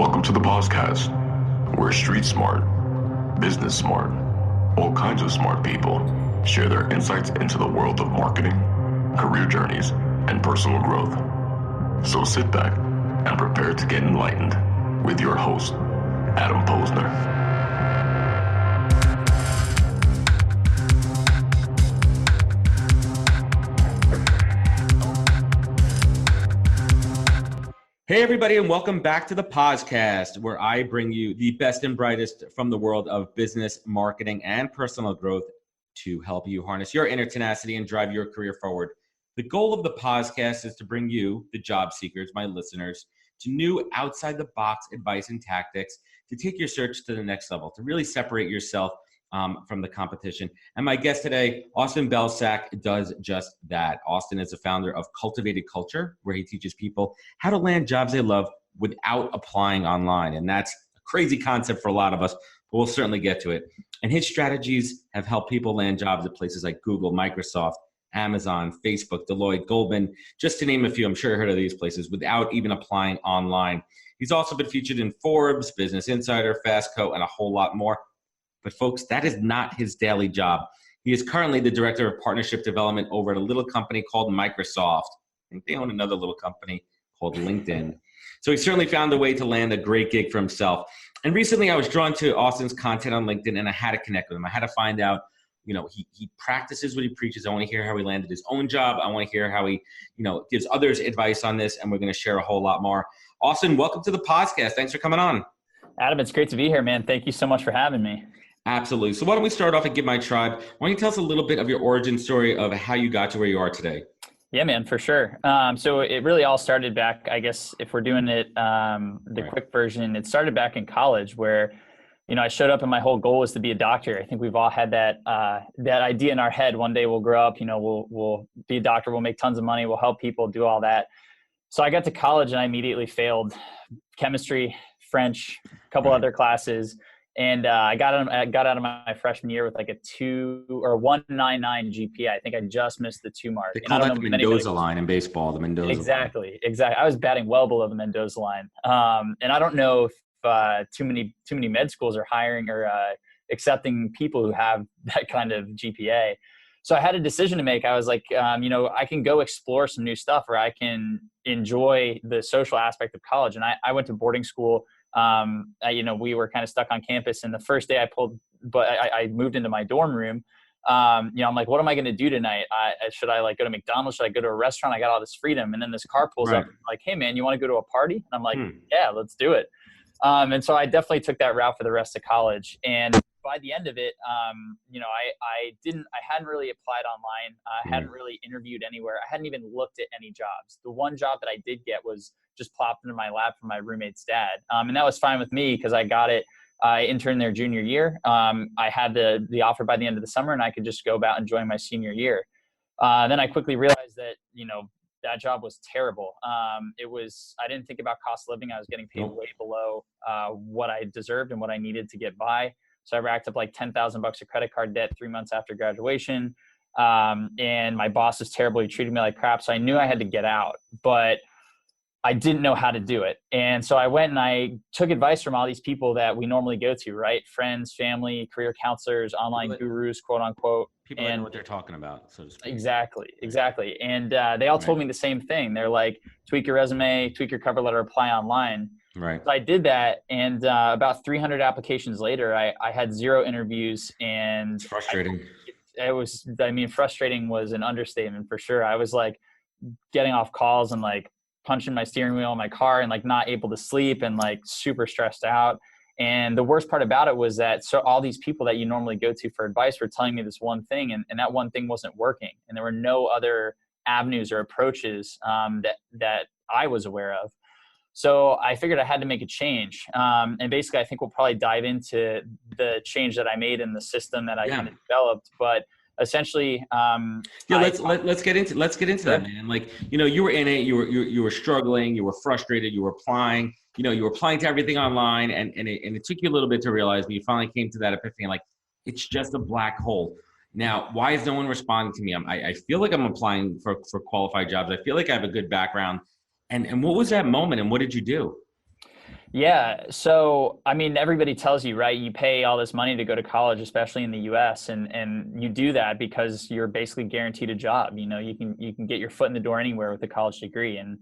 Welcome to the POZcast, where street smart, business smart, all kinds of smart people share their insights into the world of marketing, career journeys, and personal growth. So sit back and prepare to get enlightened with your host, Adam Posner. Hey, everybody, and welcome back to the POZcast, where I bring you the best and brightest from the world of business, marketing, and personal growth to help you harness your inner tenacity and drive your career forward. The goal of the POZcast is to bring you, the job seekers, my listeners, to new outside-the-box advice and tactics to take your search to the next level, to really separate yourself from the competition. And my guest today, Austin Belcak, does just that. Austin is the founder of Cultivated Culture, where he teaches people how to land jobs they love without applying online. And that's a crazy concept for a lot of us, but we'll certainly get to it. And his strategies have helped people land jobs at places like Google, Microsoft, Amazon, Facebook, Deloitte, Goldman, just to name a few. I'm sure you heard of these places without even applying online. He's also been featured in Forbes, Business Insider, Fastco, and a whole lot more. But folks, that is not his daily job. He is currently the director of partnership development over at a little company called Microsoft. I think they own another little company called LinkedIn. So he certainly found a way to land a great gig for himself. And recently I was drawn to Austin's content on LinkedIn, and I had to connect with him. I had to find out, he practices what he preaches. I want to hear how he landed his own job. I want to hear how he, gives others advice on this, and we're going to share a whole lot more. Austin, welcome to the POZcast. Thanks for coming on. Adam, it's great to be here, man. Thank you so much for having me. Absolutely. So why don't we start off and Give My Tribe? Why don't you tell us a little bit of your origin story of how you got to where you are today? Yeah, man, for sure. So it really all started back, I guess, if we're doing it, quick version, it started back in college where, I showed up and my whole goal was to be a doctor. I think we've all had that idea in our head. One day we'll grow up, we'll be a doctor, we'll make tons of money, we'll help people, do all that. So I got to college and I immediately failed chemistry, French, a couple other classes. And I got out of my freshman year with like a 1.99 GPA. I think I just missed the 2 mark. They call that the Mendoza line in baseball, the Mendoza Exactly, line. Exactly. I was batting well below the Mendoza line. And I don't know if too many med schools are hiring or accepting people who have that kind of GPA. So I had a decision to make. I was like, I can go explore some new stuff, or I can enjoy the social aspect of college. And I went to boarding school. We were kind of stuck on campus, and the first day I moved into my dorm room. I'm like, what am I going to do tonight? Should I go to McDonald's? Should I go to a restaurant? I got all this freedom. And then this car pulls up like, hey man, you want to go to a party? And I'm like, yeah, let's do it. And so I definitely took that route for the rest of college. And by the end of it, I hadn't really applied online. I hadn't really interviewed anywhere. I hadn't even looked at any jobs. The one job that I did get was just plopped into my lap from my roommate's dad. And that was fine with me because I got it. I interned there junior year. I had the offer by the end of the summer, and I could just go about enjoying my senior year. Then I quickly realized that, that job was terrible. I didn't think about cost of living. I was getting paid way below what I deserved and what I needed to get by. So I racked up like $10,000 of credit card debt 3 months after graduation. And my boss was terrible. He treated me like crap. So I knew I had to get out, but I didn't know how to do it. And so I went and I took advice from all these people that we normally go to, right? Friends, family, career counselors, online gurus, quote unquote. People that know what they're talking about, so to speak. Exactly. And they all told me the same thing. They're like, tweak your resume, tweak your cover letter, apply online. Right. So I did that. And about 300 applications later, I had 0 interviews. And it's frustrating. Frustrating was an understatement for sure. I was like getting off calls and like punching my steering wheel in my car and like not able to sleep and like super stressed out. And the worst part about it was that all these people that you normally go to for advice were telling me this one thing, and that one thing wasn't working. And there were no other avenues or approaches that I was aware of. So I figured I had to make a change. And basically, I think we'll probably dive into the change that I made in the system that I kind of developed. But essentially, let's get into that, man. Like, you were in it, you were struggling, you were frustrated, you were applying, you were applying to everything online, and it took you a little bit to realize, but you finally came to that epiphany, like, it's just a black hole. Now, why is no one responding to me? I feel like I'm applying for qualified jobs. I feel like I have a good background. And what was that moment, and what did you do? Yeah. So, I mean, everybody tells you, right? You pay all this money to go to college, especially in the US, and you do that because you're basically guaranteed a job. You know, you can get your foot in the door anywhere with a college degree. And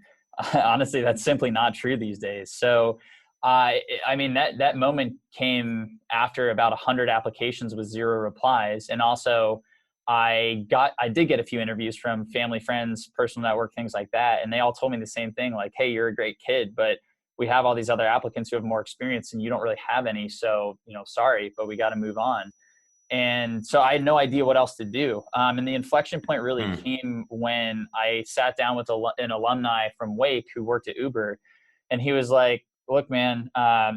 honestly, that's simply not true these days. So, I mean, that moment came after about 100 applications with 0 replies. And also I did get a few interviews from family, friends, personal network, things like that. And they all told me the same thing, like, hey, you're a great kid, but we have all these other applicants who have more experience and you don't really have any. So, you know, sorry, but we got to move on. And so I had no idea what else to do. And the inflection point really came when I sat down with an alumni from Wake who worked at Uber. And he was like, look, man,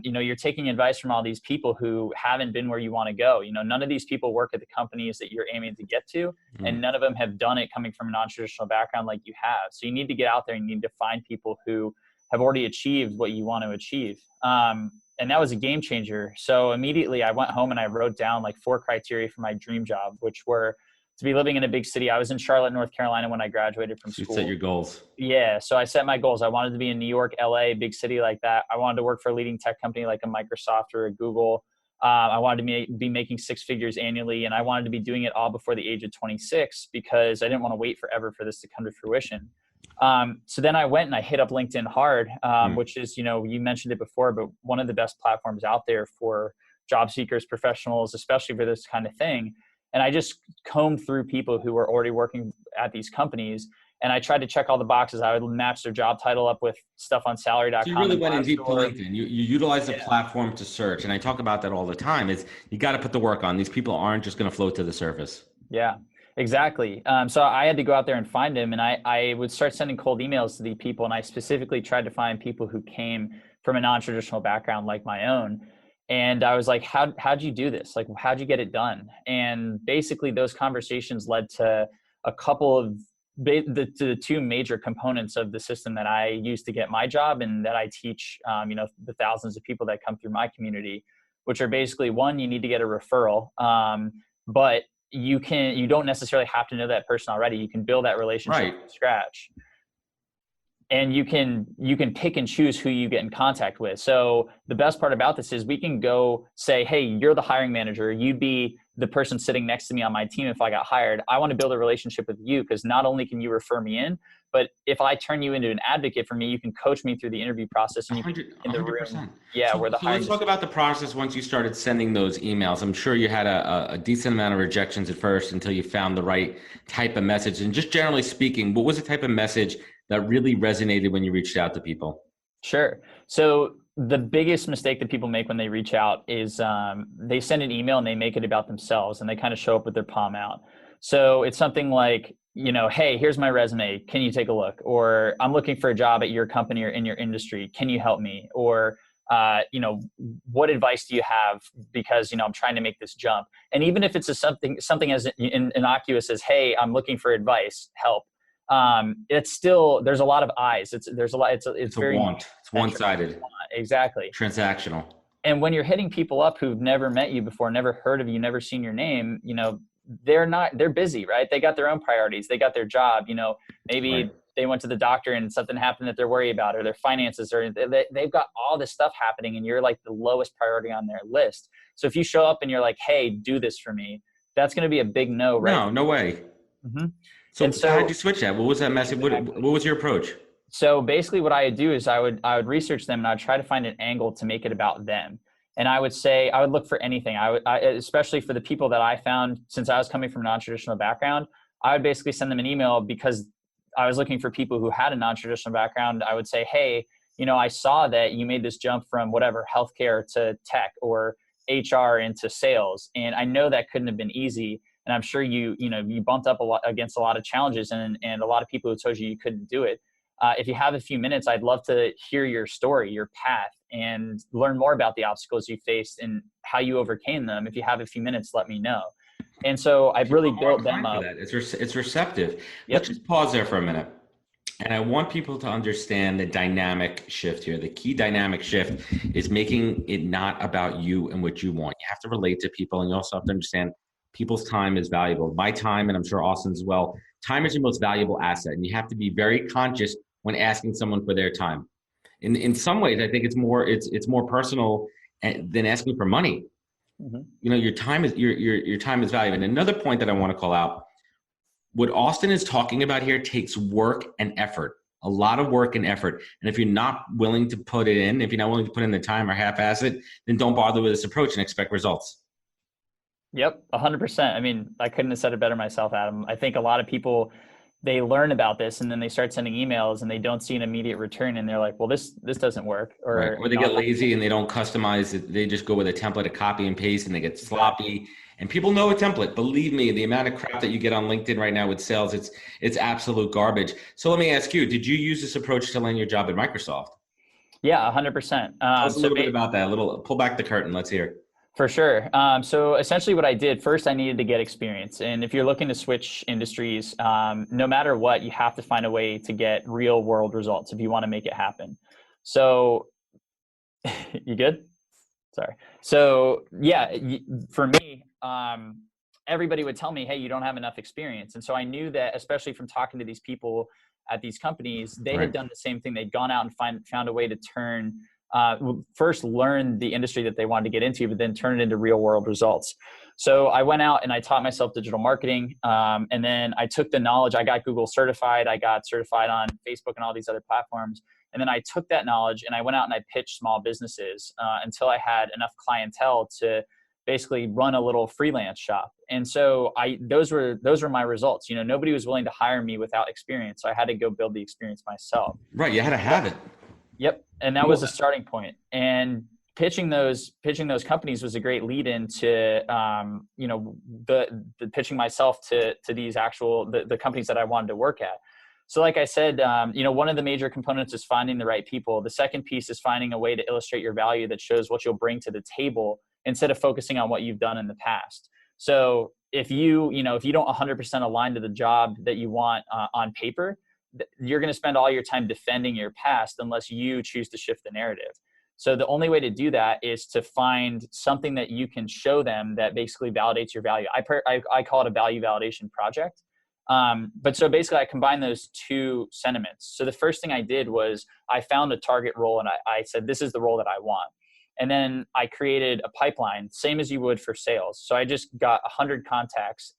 you know, you're taking advice from all these people who haven't been where you want to go. You know, none of these people work at the companies that you're aiming to get to, and none of them have done it coming from a non-traditional background like you have. So you need to get out there and you need to find people who have already achieved what you want to achieve. And that was a game changer. So immediately I went home and I wrote down like 4 criteria for my dream job, which were to be living in a big city. I was in Charlotte, North Carolina when I graduated from school. You set your goals. Yeah. So I set my goals. I wanted to be in New York, LA, big city like that. I wanted to work for a leading tech company like a Microsoft or a Google. I wanted to be making 6 figures annually, and I wanted to be doing it all before the age of 26 because I didn't want to wait forever for this to come to fruition. So then I went and I hit up LinkedIn hard, which is, you know, you mentioned it before, but one of the best platforms out there for job seekers, professionals, especially for this kind of thing. And I just combed through people who were already working at these companies. And I tried to check all the boxes. I would match their job title up with stuff on salary.com. So you really went in deep to LinkedIn. You utilize the platform to search. And I talk about that all the time. Is you got to put the work on. These people aren't just going to float to the surface. Yeah. Exactly. So I had to go out there and find him, and I would start sending cold emails to the people. And I specifically tried to find people who came from a non-traditional background like my own. And I was like, how'd you do this? Like, how'd you get it done? And basically those conversations led to a couple of the 2 major components of the system that I use to get my job and that I teach, you know, the thousands of people that come through my community, which are basically, 1, you need to get a referral. But you don't necessarily have to know that person already. You can build that relationship from scratch. And you can pick and choose who you get in contact with. So the best part about this is we can go say, hey, you're the hiring manager. You'd be the person sitting next to me on my team if I got hired. I want to build a relationship with you because not only can you refer me in, but if I turn you into an advocate for me, you can coach me through the interview process and you can in the room. Yeah, so let's talk about the process once you started sending those emails. I'm sure you had a decent amount of rejections at first until you found the right type of message. And just generally speaking, what was the type of message that really resonated when you reached out to people? Sure. So the biggest mistake that people make when they reach out is they send an email and they make it about themselves and they kind of show up with their palm out. So it's something like, you know, hey, here's my resume. Can you take a look? Or I'm looking for a job at your company or in your industry. Can you help me? Or, you know, what advice do you have? Because, you know, I'm trying to make this jump. And even if it's something as innocuous as, hey, I'm looking for advice, help. It's still, there's a lot of eyes. It's very want. It's one-sided. Exactly. Transactional. And when you're hitting people up who've never met you before, never heard of you, never seen your name, you know, they're busy, right? They got their own priorities. They got their job, you know, maybe they went to the doctor and something happened that they're worried about, or their finances, or they've got all this stuff happening and you're like the lowest priority on their list. So if you show up and you're like, hey, do this for me, that's going to be a big no, right? No way. Mm-hmm. So how did you switch that? What was that message? What was your approach? So basically what I would do is I would research them and I'd try to find an angle to make it about them. And I would say, I would look for anything. Especially for the people that I found, since I was coming from a non-traditional background, I would basically send them an email because I was looking for people who had a non-traditional background. I would say, hey, you know, I saw that you made this jump from whatever, healthcare to tech or HR into sales. And I know that couldn't have been easy. And I'm sure you bumped up against a lot of challenges and a lot of people who told you couldn't do it. If you have a few minutes, I'd love to hear your story, your path, and learn more about the obstacles you faced and how you overcame them. If you have a few minutes, let me know. And so I've really built them up. It's receptive. Yep. Let's just pause there for a minute. And I want people to understand the dynamic shift here. The key dynamic shift is making it not about you and what you want. You have to relate to people, and you also have to understand people's time is valuable. My time, and I'm sure Austin's as well, time is your most valuable asset. And you have to be very conscious when asking someone for their time. In some ways, I think it's more personal than asking for money. Mm-hmm. You know, your time is valuable. And another point that I want to call out, what Austin is talking about here takes work and effort, a lot of work and effort. And if you're not willing to put it in, if you're not willing to put in the time or half-ass it, then don't bother with this approach and expect results. Yep, 100%. I mean, I couldn't have said it better myself, Adam. I think a lot of people, they learn about this and then they start sending emails and they don't see an immediate return and they're like, well, this doesn't work. Right. Or they get lazy and they don't customize it. They just go with a template, a copy and paste, and they get sloppy. And people know a template. Believe me, the amount of crap that you get on LinkedIn right now with sales, it's absolute garbage. So let me ask you, did you use this approach to land your job at Microsoft? Yeah, 100%. Tell us a little bit about that. Pull back the curtain. Let's hear it. For sure. So essentially what I did, first I needed to get experience. And if you're looking to switch industries, no matter what, you have to find a way to get real world results if you want to make it happen. So you good? Sorry. So yeah, for me, everybody would tell me, hey, you don't have enough experience. And so I knew that, especially from talking to these people at these companies, they had done the same thing. They'd gone out and found a way to turn first learn the industry that they wanted to get into, but then turn it into real world results. So I went out and I taught myself digital marketing. And then I took the knowledge, I got Google certified. I got certified on Facebook and all these other platforms. And then I took that knowledge and I went out and I pitched small businesses until I had enough clientele to basically run a little freelance shop. And so those were my results. You know, nobody was willing to hire me without experience. So I had to go build the experience myself. Right. You had to have it. Yep. And that was the starting point. And pitching those companies was a great lead into, you know, the pitching myself to these the companies that I wanted to work at. So like I said, you know, one of the major components is finding the right people. The second piece is finding a way to illustrate your value that shows what you'll bring to the table instead of focusing on what you've done in the past. So if you don't 100% align to the job that you want on paper, you're going to spend all your time defending your past unless you choose to shift the narrative. So the only way to do that is to find something that you can show them that basically validates your value. I call it a value validation project. But so basically I combined those two sentiments. So the first thing I did was I found a target role and I said, this is the role that I want. And then I created a pipeline, same as you would for sales. So I just got 100 contacts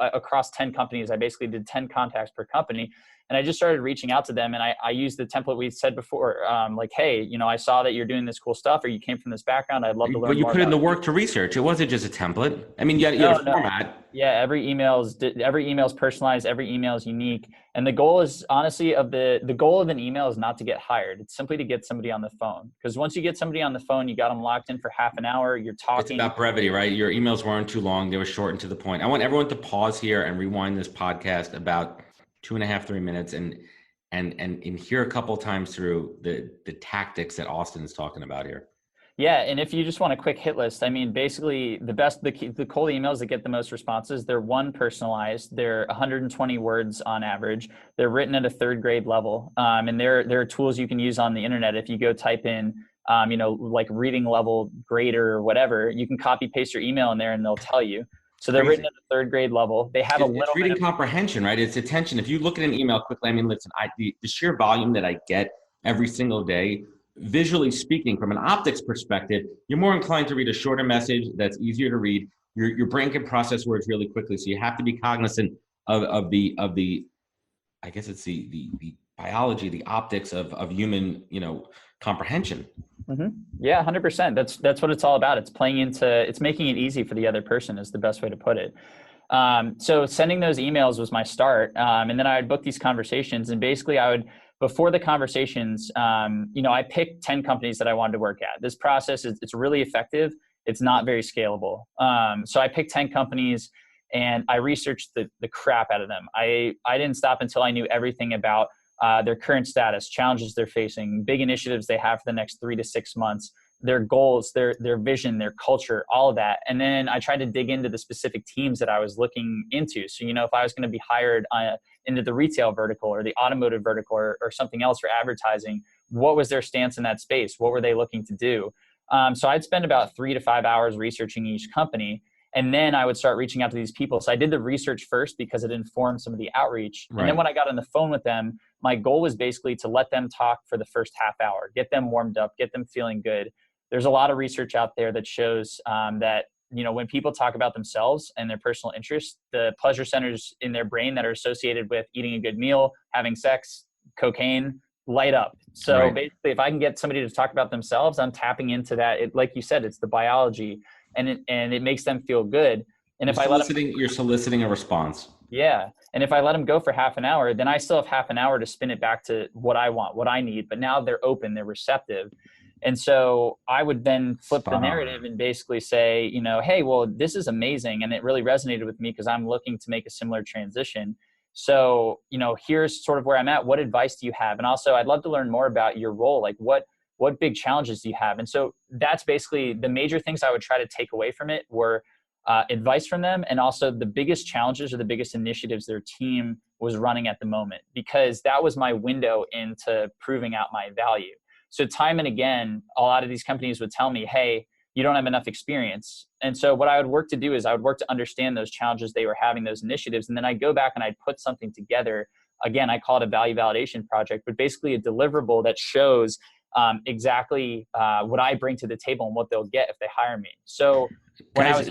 across 10 companies. I basically did 10 contacts per company. And I just started reaching out to them. And I used the template we said before, like, hey, you know, I saw that you're doing this cool stuff or you came from this background. I'd love to learn more. But you put in the work to research. It wasn't just a template. I mean, you had a format. Yeah, every email is personalized. Every email is unique. And the goal is honestly the goal of an email is not to get hired. It's simply to get somebody on the phone. Because once you get somebody on the phone, you got them locked in for half an hour. You're talking. It's about brevity, right? Your emails weren't too long. They were short and to the point. I want everyone to pause here and rewind this podcast about 2.5, 3 minutes and hear a couple times through the tactics that Austin is talking about here. Yeah, and if you just want a quick hit list, I mean, basically the cold emails that get the most responses, they're personalized, they're 120 words on average, they're written at a third grade level, and there are tools you can use on the internet. If you go type in, you know, like reading level grader or whatever, you can copy paste your email in there and they'll tell you. So they're written at the third grade level. They have it's reading comprehension, right? It's attention. If you look at an email quickly, I mean, listen, the sheer volume that I get every single day, visually speaking, from an optics perspective, you're more inclined to read a shorter message that's easier to read. Your brain can process words really quickly. So you have to be cognizant of the I guess it's the biology, the optics of human, you know, comprehension. Mm-hmm. Yeah, 100%. That's what it's all about. It's making it easy for the other person is the best way to put it. So sending those emails was my start. And then I would book these conversations and basically before the conversations, you know, I picked 10 companies that I wanted to work at. This process it's really effective. It's not very scalable. So I picked 10 companies and I researched the crap out of them. I didn't stop until I knew everything about their current status, challenges they're facing, big initiatives they have for the next 3 to 6 months, their goals, their vision, their culture, all of that. And then I tried to dig into the specific teams that I was looking into. So, you know, if I was going to be hired into the retail vertical or the automotive vertical or something else for advertising, what was their stance in that space? What were they looking to do? So I'd spend about 3 to 5 hours researching each company. And then I would start reaching out to these people. So I did the research first because it informed some of the outreach. Right. And then when I got on the phone with them, my goal was basically to let them talk for the first half hour, get them warmed up, get them feeling good. There's a lot of research out there that shows that, when people talk about themselves and their personal interests, the pleasure centers in their brain that are associated with eating a good meal, having sex, cocaine, light up. So basically, if I can get somebody to talk about themselves, I'm tapping into that. Like you said, it's the biology, and it makes them feel good. And you're soliciting a response. Yeah. And if I let them go for half an hour, then I still have half an hour to spin it back to what I want, what I need. But now they're open, they're receptive. And so I would then flip the narrative and basically say, hey, well, this is amazing. And it really resonated with me because I'm looking to make a similar transition. So, here's sort of where I'm at. What advice do you have? And also, I'd love to learn more about your role. Like what big challenges do you have? And so that's basically the major things I would try to take away from it were advice from them, and also the biggest challenges or the biggest initiatives their team was running at the moment, because that was my window into proving out my value. So time and again, a lot of these companies would tell me, hey, you don't have enough experience. And so what I would work to do is I would work to understand those challenges they were having, those initiatives, and then I'd go back and I'd put something together. Again, I call it a value validation project, but basically a deliverable that shows exactly what I bring to the table and what they'll get if they hire me. So when Guys,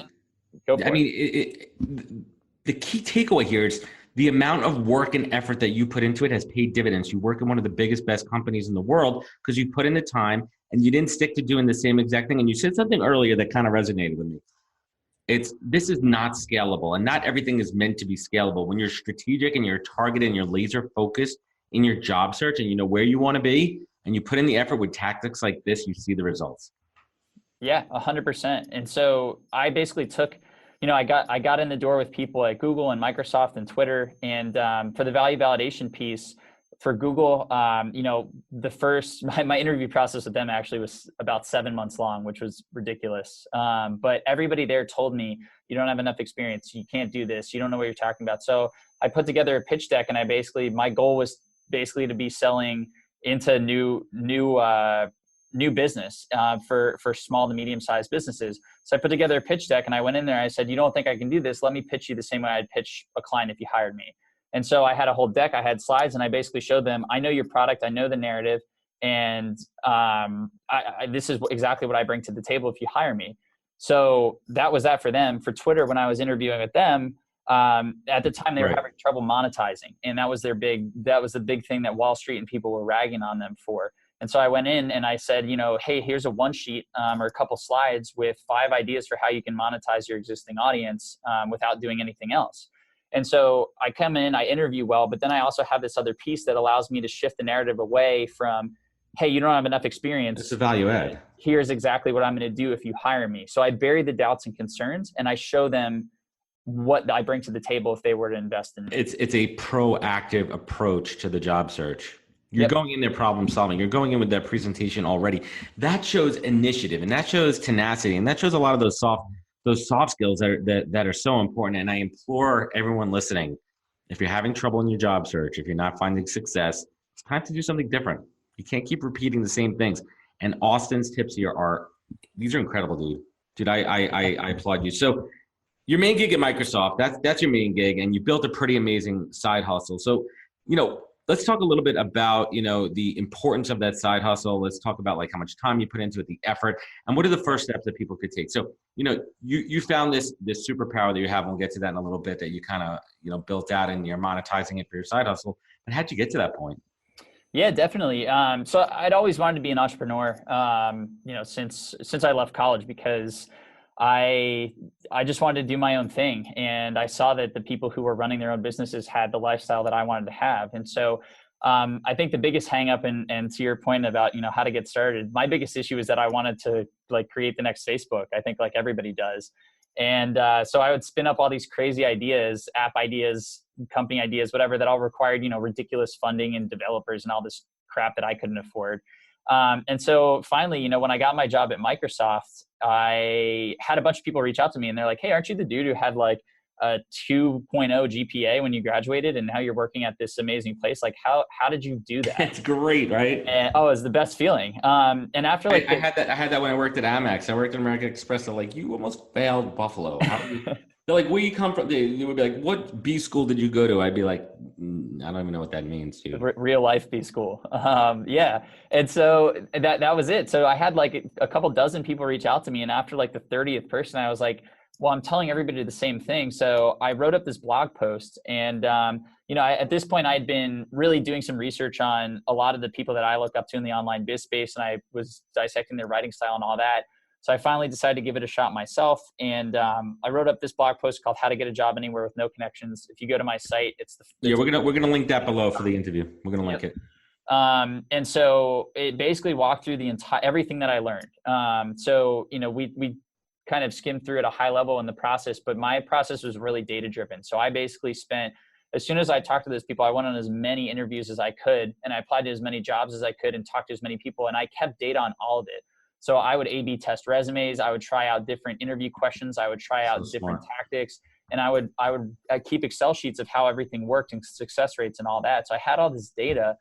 the key takeaway here is the amount of work and effort that you put into it has paid dividends. You work in one of the biggest, best companies in the world because you put in the time and you didn't stick to doing the same exact thing. And you said something earlier that kind of resonated with me. This is not scalable, and not everything is meant to be scalable. When you're strategic and you're targeted and you're laser focused in your job search and you know where you want to be and you put in the effort with tactics like this, you see the results. Yeah, 100%. And so I basically took, I got in the door with people at Google and Microsoft and Twitter. And for the value validation piece for Google, my interview process with them actually was about 7 months long, which was ridiculous. But everybody there told me, you don't have enough experience. You can't do this. You don't know what you're talking about. So I put together a pitch deck, and my goal was basically to be selling into new business for small to medium-sized businesses. So I put together a pitch deck, and I went in there and I said, you don't think I can do this? Let me pitch you the same way I'd pitch a client if you hired me. And so I had a whole deck, I had slides, and I basically showed them, I know your product, I know the narrative, and this is exactly what I bring to the table if you hire me. So that was that for them. For Twitter, when I was interviewing with them, at the time they were having trouble monetizing, and that was the big thing that Wall Street and people were ragging on them for. And so I went in and I said, hey, here's a one sheet or a couple slides with 5 ideas for how you can monetize your existing audience without doing anything else. And so I come in, I interview well, but then I also have this other piece that allows me to shift the narrative away from, hey, you don't have enough experience. It's a value add. Here's exactly what I'm going to do if you hire me. So I bury the doubts and concerns, and I show them what I bring to the table if they were to invest in me. It's a proactive approach to the job search. You're going in there problem solving. You're going in with that presentation already. That shows initiative, and that shows tenacity, and that shows a lot of those soft skills that are so important. And I implore everyone listening, if you're having trouble in your job search, if you're not finding success, it's time to do something different. You can't keep repeating the same things. And Austin's tips here these are incredible, dude. Dude, I applaud you. So your main gig at Microsoft, that's your main gig, and you built a pretty amazing side hustle. So, let's talk a little bit about, the importance of that side hustle. Let's talk about like how much time you put into it, the effort, and what are the first steps that people could take. So, you found this superpower that you have, and we'll get to that in a little bit, that you kind of, built out and you're monetizing it for your side hustle. But how'd you get to that point? Yeah, definitely. So I'd always wanted to be an entrepreneur, since I left college, because I just wanted to do my own thing. And I saw that the people who were running their own businesses had the lifestyle that I wanted to have. And so I think the biggest hang up, and to your point about, how to get started, my biggest issue is that I wanted to create the next Facebook. I think like everybody does. And so I would spin up all these crazy ideas, app ideas, company ideas, whatever, that all required, ridiculous funding and developers and all this crap that I couldn't afford. And so finally, when I got my job at Microsoft, I had a bunch of people reach out to me, and they're like, hey, aren't you the dude who had a 2.0 GPA when you graduated and now you're working at this amazing place. Like how did you do that? It's great, right? And it's the best feeling. And after I had that when I worked at Amex. I worked at American Express. They're like, you almost failed Buffalo. They're like, where you come from? They would be like, what B school did you go to? I'd be like, I don't even know what that means, dude. Real life B school. Yeah. And so that was it. So I had like a couple dozen people reach out to me. And after like the 30th person, I was like, well, I'm telling everybody the same thing. So I wrote up this blog post and, at this point I'd been really doing some research on a lot of the people that I look up to in the online biz space. And I was dissecting their writing style and all that. So I finally decided to give it a shot myself. And I wrote up this blog post called How to Get a Job Anywhere with No Connections. If you go to my site, we're going to link that below for the interview. We're going to link it. And so it basically walked through the entire, everything that I learned. We kind of skimmed through at a high level in the process, but my process was really data driven. So I basically spent, as soon as I talked to those people, I went on as many interviews as I could, and I applied to as many jobs as I could and talked to as many people. And I kept data on all of it. So I would A/B test resumes. I would try out different interview questions. I would try out different tactics, and I'd keep Excel sheets of how everything worked and success rates and all that. So I had all this data.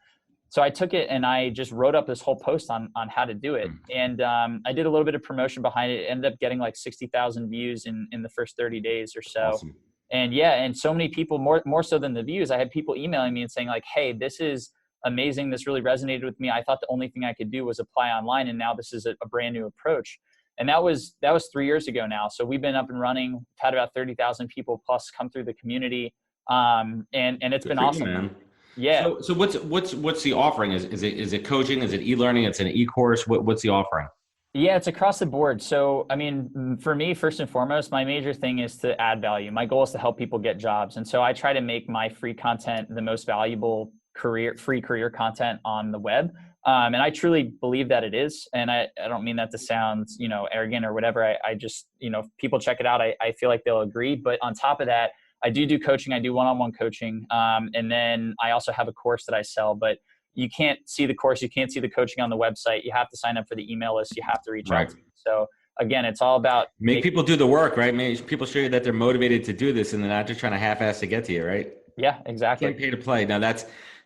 So I took it and I just wrote up this whole post on how to do it. And I did a little bit of promotion behind it. It ended up getting like 60,000 views in the first 30 days or so. Awesome. And and so many people, more so than the views, I had people emailing me and saying like, hey, this is amazing. This really resonated with me. I thought the only thing I could do was apply online. And now this is a brand new approach. And that was 3 years ago now. So we've been up and running, had about 30,000 people plus come through the community. And it's been awesome. Man. Yeah. So what's the offering? Is it coaching? Is it e-learning? It's an e-course. What's the offering? Yeah, it's across the board. So, I mean, for me, first and foremost, my major thing is to add value. My goal is to help people get jobs. And so I try to make my free content the most valuable free career content on the web. And I truly believe that it is. And I don't mean that to sound, arrogant or whatever. I just, if people check it out, I feel like they'll agree. But on top of that, I do coaching. I do one-on-one coaching. And then I also have a course that I sell, but you can't see the course. You can't see the coaching on the website. You have to sign up for the email list. You have to reach out to me. So again, it's all about make people do the work, right? Make people show you that they're motivated to do this and they're not just trying to half-ass to get to you, right? Yeah, exactly. Can't pay to play. Now that's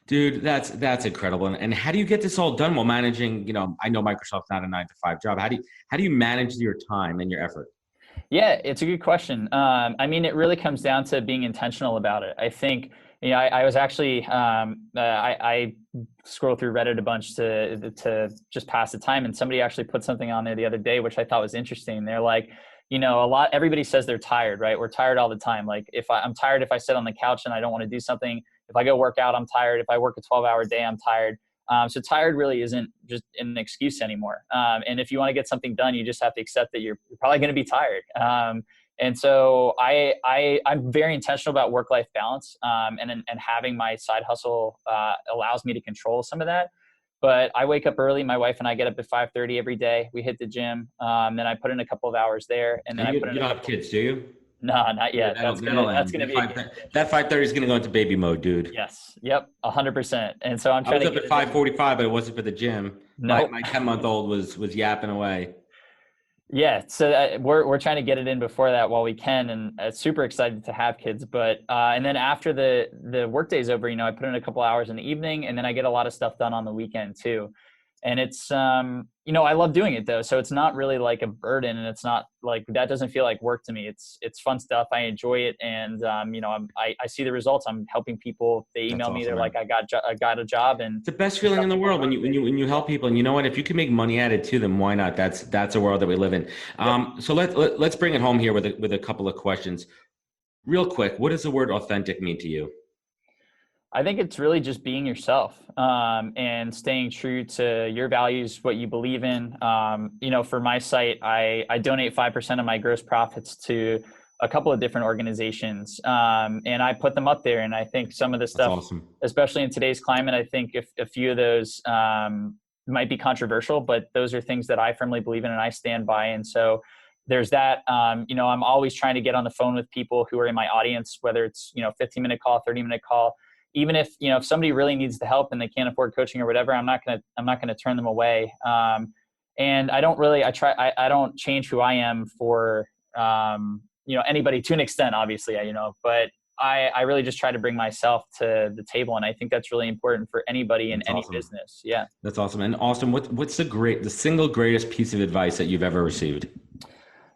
incredible. And how do you get this all done while managing, I know Microsoft's not a 9-to-5 job. How do you manage your time and your effort? Yeah, it's a good question. I mean, it really comes down to being intentional about it. I think, I was actually, I scroll through Reddit a bunch to just pass the time. And somebody actually put something on there the other day, which I thought was interesting. They're like, everybody says they're tired, right? We're tired all the time. Like I'm tired if I sit on the couch and I don't want to do something. If I go work out, I'm tired. If I work a 12-hour day, I'm tired. So tired really isn't just an excuse anymore. And if you want to get something done, you just have to accept that you're probably going to be tired. And so I'm very intentional about work-life balance. And having my side hustle allows me to control some of that. But I wake up early. My wife and I get up at 5:30 every day. We hit the gym. Then I put in a couple of hours there. And then you don't have kids, do you? No, not yet. That's gonna be that 5:30 is gonna go into baby mode, dude. Yes. Yep. 100%. And so I'm trying to get up at 5:45, but it wasn't for the gym. No, my 10-month-old was yapping away. Yeah. So we're trying to get it in before that while we can, and super excited to have kids. But and then after the work day's over, I put in a couple hours in the evening, and then I get a lot of stuff done on the weekend too. And it's, I love doing it though. So it's not really like a burden, and it's not like, that doesn't feel like work to me. It's fun stuff. I enjoy it. And, I see the results. I'm helping people. They email me. They're like, I got a job. And it's the best feeling in the world when you help people. And you know what, if you can make money added to them, why not? That's a world that we live in. So let's bring it home here with a couple of questions real quick. What does the word authentic mean to you? I think it's really just being yourself, and staying true to your values, what you believe in. For my site, I donate 5% of my gross profits to a couple of different organizations, and I put them up there. And I think some of the stuff, awesome, especially in today's climate, I think if a few of those might be controversial, but those are things that I firmly believe in and I stand by. And so there's that. I'm always trying to get on the phone with people who are in my audience, whether it's 15-minute call, 30-minute call. Even if somebody really needs the help and they can't afford coaching or whatever, I'm not gonna turn them away. And I don't change who I am for anybody to an extent, obviously, but I really just try to bring myself to the table. And I think that's really important for anybody in any business. Yeah. That's awesome. And Austin, what's the single greatest piece of advice that you've ever received?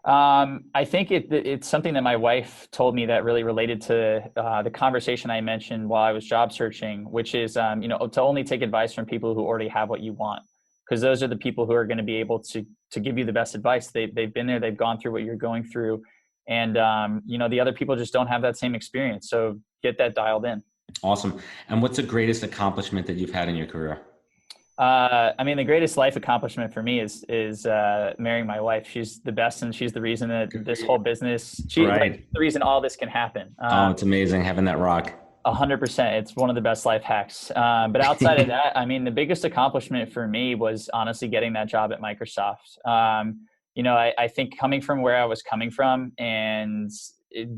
I think it's something that my wife told me that really related to the conversation I mentioned while I was job searching, which is, to only take advice from people who already have what you want, because those are the people who are going to be able to give you the best advice. They've been there, they've gone through what you're going through. And, the other people just don't have that same experience. So get that dialed in. Awesome. And what's the greatest accomplishment that you've had in your career? The greatest life accomplishment for me is marrying my wife. She's the best, and she's the reason that this whole business, the reason all this can happen. It's amazing having that rock. 100%. It's one of the best life hacks. But outside of that, the biggest accomplishment for me was honestly getting that job at Microsoft. I think coming from where I was coming from and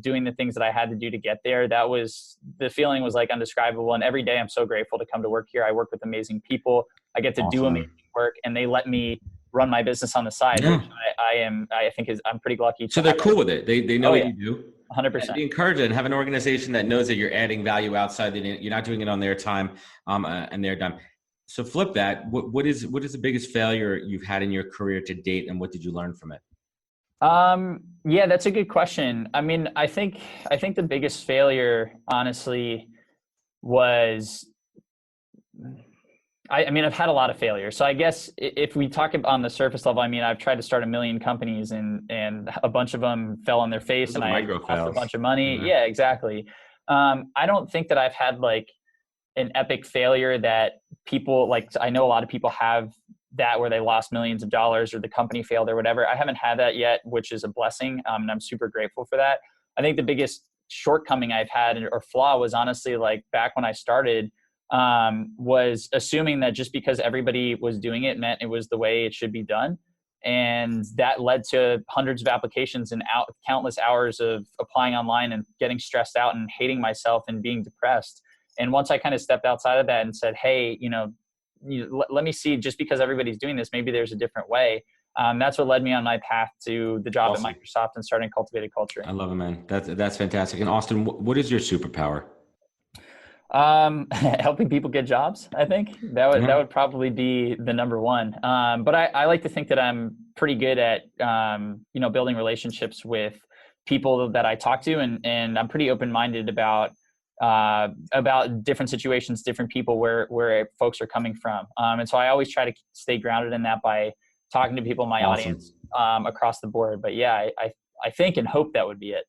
doing the things that I had to do to get there, the feeling was like undescribable. And every day I'm so grateful to come to work here. I work with amazing people. I get to do amazing work, and they let me run my business on the side. Yeah. Which I'm pretty lucky. So they're cool with it. They know what you do. 100%. They encourage it and have an organization that knows that you're adding value outside. You're not doing it on their time and their dime. So flip that. What is the biggest failure you've had in your career to date, and what did you learn from it? Yeah, that's a good question. I think the biggest failure, honestly, was, I've had a lot of failures. So I guess if we talk about on the surface level, I've tried to start 1 million companies and a bunch of them fell on their face, and I lost a bunch of money. Yeah, exactly. I don't think that I've had like an epic failure that people I know a lot of people have that where they lost millions of dollars or the company failed or whatever. I haven't had that yet, which is a blessing. And I'm super grateful for that. I think the biggest shortcoming I've had or flaw was honestly back when I started, was assuming that just because everybody was doing it meant it was the way it should be done. And that led to hundreds of applications and countless hours of applying online and getting stressed out and hating myself and being depressed. And once I kind of stepped outside of that and said, hey, let me see, just because everybody's doing this, maybe there's a different way. That's what led me on my path to the job at Microsoft and starting Cultivated Culture. I love it, man. That's fantastic. And Austin, what is your superpower? Helping people get jobs. I think that would probably be the number one. But I like to think that I'm pretty good at, building relationships with people that I talk to, and I'm pretty open-minded about different situations, different people, where folks are coming from. And so I always try to stay grounded in that by talking to people in my audience, across the board. But yeah, I think and hope that would be it.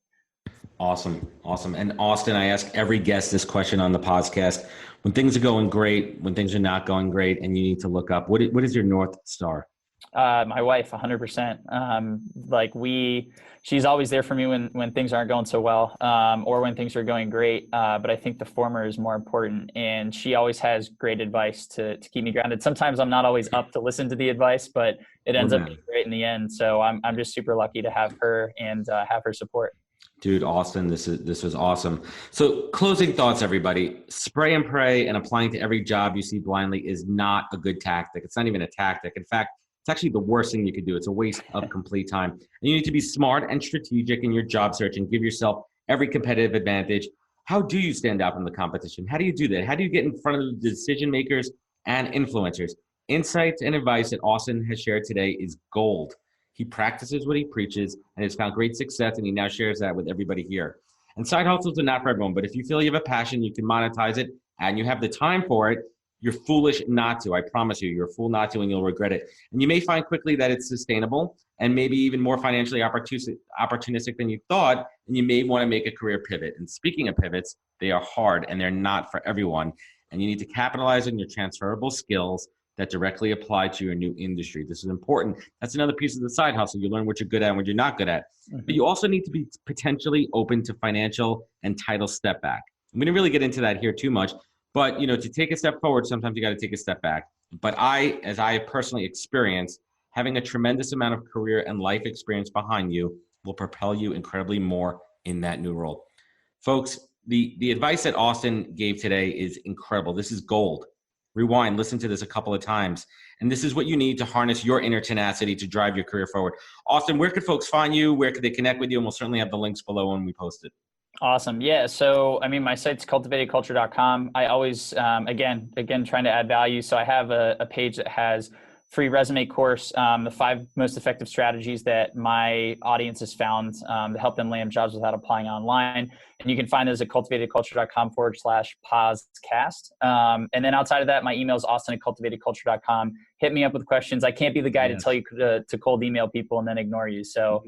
Awesome. And Austin, I ask every guest this question on the podcast. When things are going great, when things are not going great, and you need to look up, what is your North Star? My wife, 100%. She's always there for me when things aren't going so well, or when things are going great. But I think the former is more important, and she always has great advice to keep me grounded. Sometimes I'm not always up to listen to the advice, but it ends up being great in the end. So I'm just super lucky to have her and have her support. Dude, Austin, this was awesome. So closing thoughts, everybody. Spray and pray and applying to every job you see blindly is not a good tactic. It's not even a tactic. In fact, it's actually the worst thing you could do. It's a waste of complete time. And you need to be smart and strategic in your job search and give yourself every competitive advantage. How do you stand out from the competition? How do you do that? How do you get in front of the decision makers and influencers? Insights and advice that Austin has shared today is gold. He practices what he preaches and has found great success, and he now shares that with everybody here. And side hustles are not for everyone, but if you feel you have a passion, you can monetize it, and you have the time for it, you're foolish not to. I promise you, you're a fool not to, and you'll regret it. And you may find quickly that it's sustainable and maybe even more financially opportunistic than you thought, and you may want to make a career pivot. And speaking of pivots, they are hard, and they're not for everyone. And you need to capitalize on your transferable skills that directly apply to your new industry. This is important. That's another piece of the side hustle. You learn what you're good at and what you're not good at. Mm-hmm. But you also need to be potentially open to financial and title step back. We didn't really get into that here too much, but to take a step forward, sometimes you got to take a step back. But as I personally experienced, having a tremendous amount of career and life experience behind you will propel you incredibly more in that new role. Folks, the advice that Austin gave today is incredible. This is gold. rewind, listen to this a couple of times. And this is what you need to harness your inner tenacity to drive your career forward. Austin, where could folks find you? Where could they connect with you? And we'll certainly have the links below when we post it. Awesome. Yeah. So, I mean, my site's cultivatedculture.com. I always, again, trying to add value. So I have a page that has free resume course, the 5 most effective strategies that my audience has found to help them land jobs without applying online. And you can find those at cultivatedculture.com/POZcast. And then outside of that, my email is austin@cultivatedculture.com. Hit me up with questions. I can't be the guy to tell you to cold email people and then ignore you. So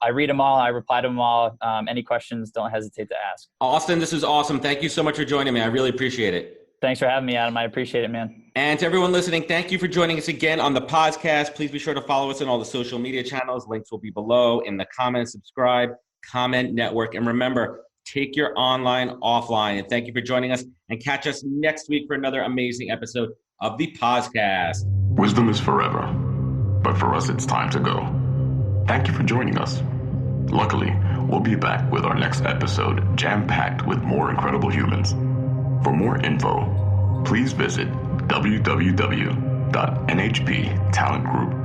I read them all. I reply to them all. Any questions, don't hesitate to ask. Austin, this is awesome. Thank you so much for joining me. I really appreciate it. Thanks for having me, Adam. I appreciate it, man. And to everyone listening, thank you for joining us again on the POZcast. Please be sure to follow us on all the social media channels. Links will be below in the comments. Subscribe, comment, network. And remember, take your online offline. And thank you for joining us. And catch us next week for another amazing episode of the POZcast. Wisdom is forever, but for us, it's time to go. Thank you for joining us. Luckily, we'll be back with our next episode jam-packed with more incredible humans. For more info, please visit www.nhptalentgroup.com.